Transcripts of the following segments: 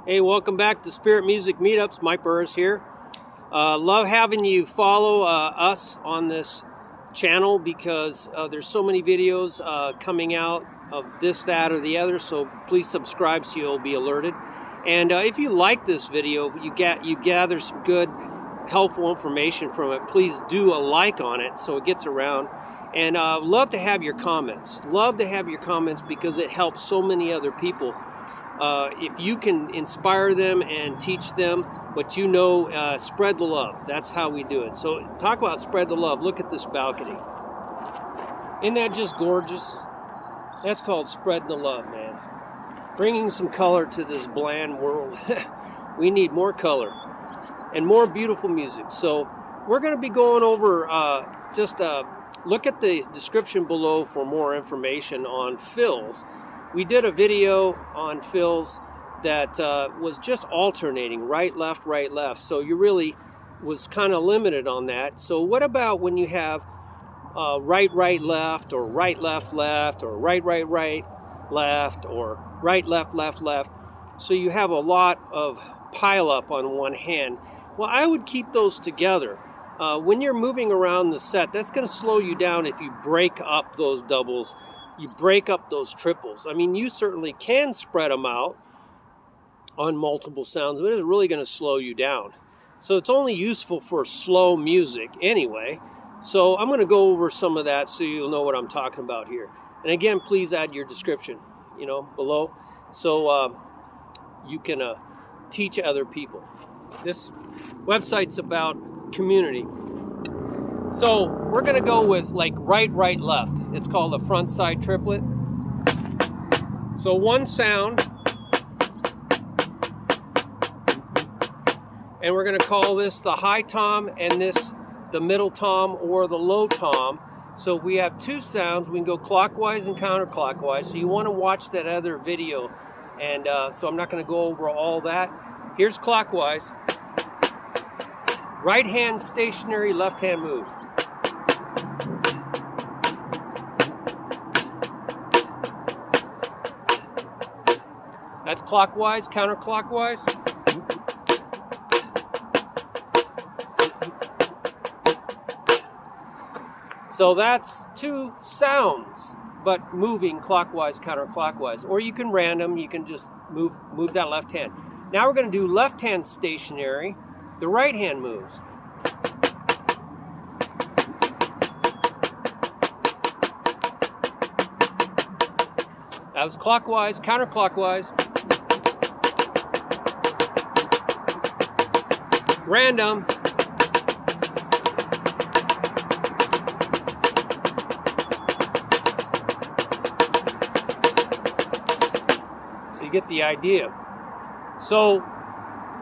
Hey, welcome back to Spirit Music Meetups. Mike Burris here. Love having you follow us on this channel because there's so many videos coming out of this, that, or the other. So please subscribe so you'll be alerted. And if you like this video, you gather some good, helpful information from it. Please do a like on it so it gets around. And love to have your comments. Love to have your comments because it helps so many other people. If you can inspire them and teach them what you know, spread the love. That's how we do it. So talk about spread the love. Look at this balcony. Isn't that just gorgeous? That's called spread the love, man. Bringing some color to this bland world. We need more color and more beautiful music. So we're going to be going over, look at the description below for more information on fills. We did a video on fills that was just alternating right, left. So you really was kind of limited on that. So what about when you have right, left, or right, left, or right, left, or right, left. So you have a lot of pile up on one hand. Well, I would keep those together. When you're moving around the set, that's going to slow you down if you break up those doubles. You break up those triples. I mean, you certainly can spread them out on multiple sounds, but it's really going to slow you down. So it's only useful for slow music anyway. So I'm going to go over some of that so you'll know what I'm talking about here. And again, please add your description, below, so you can teach other people. This website's about community. So we're going to go with like right, left. It's called a front side triplet. So one sound, and we're going to call this the high tom and this the middle tom or the low tom. So if we have two sounds, we can go clockwise and counterclockwise. So you want to watch that other video, and so I'm not going to go over all that. Here's clockwise. Right hand stationary, left hand move. That's clockwise, counterclockwise. So that's two sounds, but moving clockwise, counterclockwise. Or you can random, you can just move that left hand. Now we're going to do left hand stationary. The right hand moves. That was clockwise, counterclockwise. Random. So you get the idea. So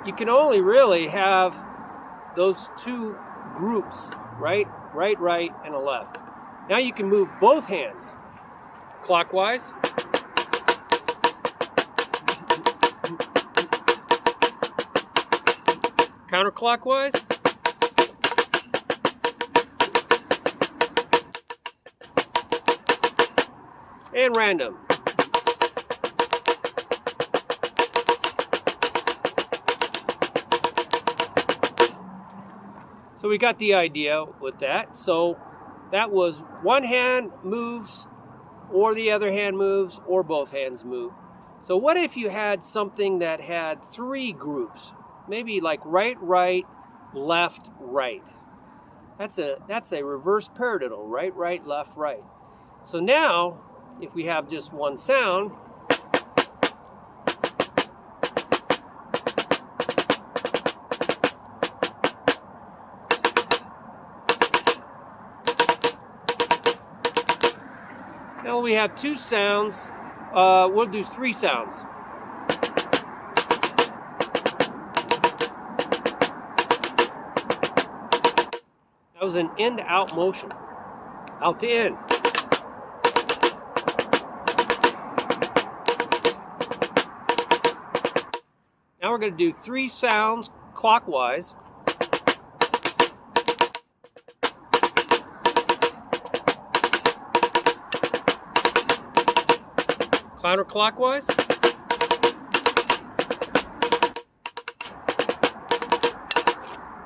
you can only really have those two groups, right, and a left. Now you can move both hands clockwise. Counterclockwise. And random. So we got the idea with that. So that was one hand moves, or the other hand moves, or both hands move. So what if you had something that had three groups? Maybe like right, left, right. That's a reverse paradiddle, right, left, right. So now, if we have just one sound, now we have two sounds. We'll do three sounds. That was an in-to-out motion. Out to in. Now we're going to do three sounds clockwise. Counterclockwise.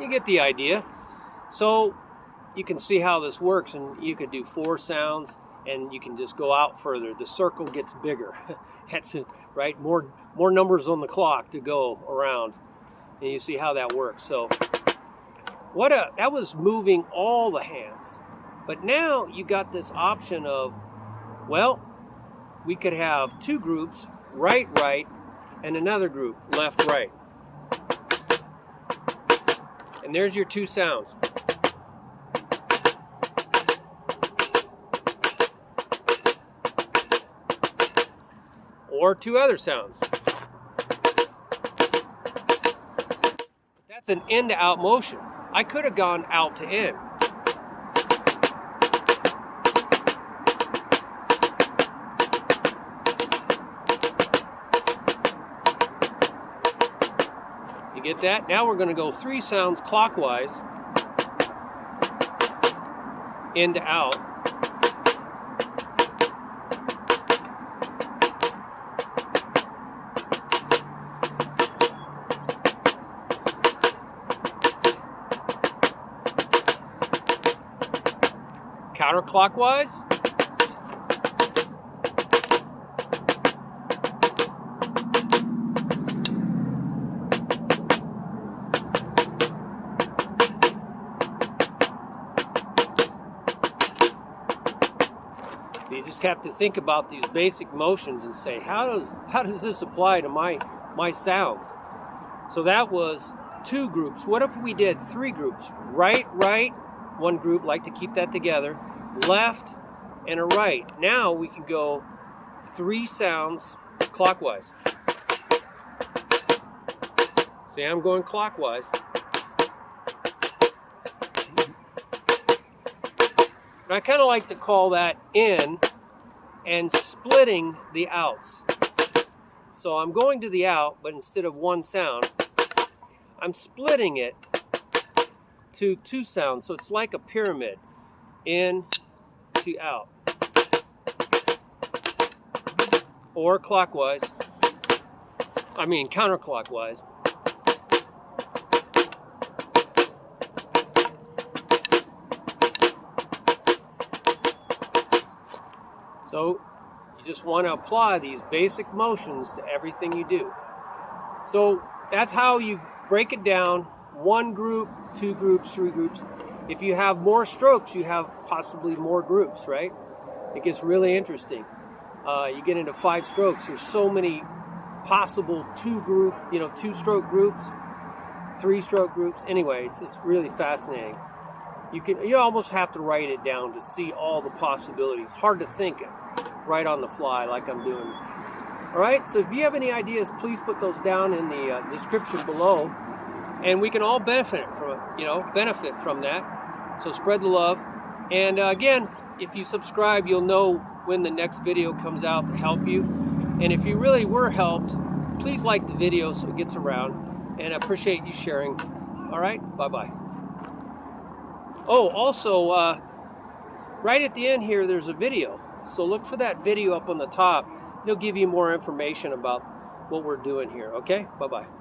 you get the idea. So you can see how this works, and you could do 4 sounds, and you can just go out further. The circle gets bigger. That's it, right? More numbers on the clock to go around, and you see how that works. So that was moving all the hands. But now you got this option of, well, we could have 2 groups, right, and another group, left, right. And there's your 2 sounds. Or 2 other sounds. That's an in to out motion. I could have gone out to in. You get that? Now we're going to go 3 sounds clockwise, in to out. Counterclockwise. So you just have to think about these basic motions and say, how does this apply to my sounds? So that was 2 groups. What if we did 3 groups? Right, 1 group, like to keep that together. Left and a right. Now we can go 3 sounds clockwise. See, I'm going clockwise. And I kind of like to call that in and splitting the outs. So I'm going to the out, but instead of 1 sound, I'm splitting it to 2 sounds. So it's like a pyramid. In to out. Or clockwise. I mean counterclockwise. So you just want to apply these basic motions to everything you do. So that's how you break it down. 1 group, 2 groups, 3 groups. If you have more strokes, you have possibly more groups, right? It gets really interesting. You get into 5 strokes. There's so many possible 2-stroke groups, 3-stroke groups. Anyway, it's just really fascinating. You almost have to write it down to see all the possibilities. Hard to think right on the fly like I'm doing. All right, so if you have any ideas, please put those down in the description below, and we can all benefit from that. So spread the love. And again, if you subscribe, you'll know when the next video comes out to help you. And if you really were helped, please like the video so it gets around. And I appreciate you sharing. All right, bye-bye. Oh, also, right at the end here, there's a video. So look for that video up on the top. It'll give you more information about what we're doing here. Okay, bye-bye.